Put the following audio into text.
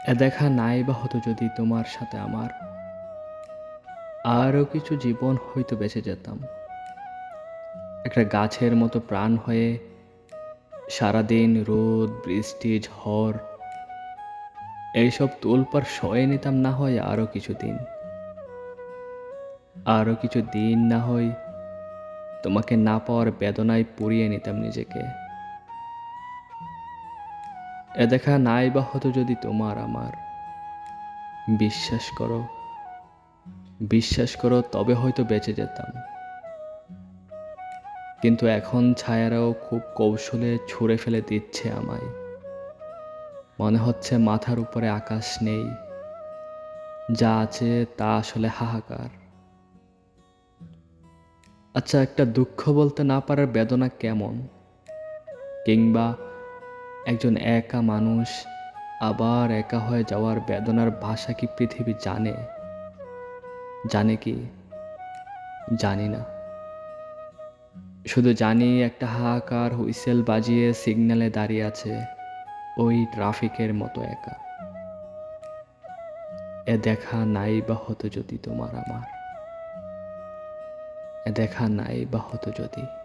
এ দেখা নাই বা হতো যদি তোমার সাথে আমার, আরও কিছু জীবন হয়তো বেঁচে যেতাম। একটা গাছের মতো প্রাণ হয়ে সারাদিন রোদ বৃষ্টি ঝড় এইসব তোলপাড় সয়ে নিতাম না হয় আরও কিছুদিন। আরও কিছু দিন না হয় তোমাকে না পাওয়ার বেদনায় পুড়িয়ে নিতাম নিজেকে। এ দেখা নাই বা হতো যদি তোমার আমার, বিশ্বাস করো বিশ্বাস করো তবে হয়তো বেঁচে যেতাম। কিন্তু এখন ছায়ারাও খুব কৌশলে ছুঁড়ে ফেলে দিচ্ছে আমায়। মনে হচ্ছে মাথার উপরে আকাশ নেই, যা আছে তা আসলে হাহাকার। আচ্ছা, একটা দুঃখ বলতে না পারার বেদনা কেমন? কিংবা একজন একা মানুষ আবার একা হয়ে যাওয়ার বেদনার ভাষা কি পৃথিবী জানে? জানে কি? জানি না। শুধু জানি একটা হাহাকার হুইসেল বাজিয়ে সিগন্যালে দাঁড়িয়ে আছে ওই ট্রাফিকের মতো একা। এ দেখা নাই বা হতো যদি তোমার আমার, এ দেখা নাই বা হতো যদি।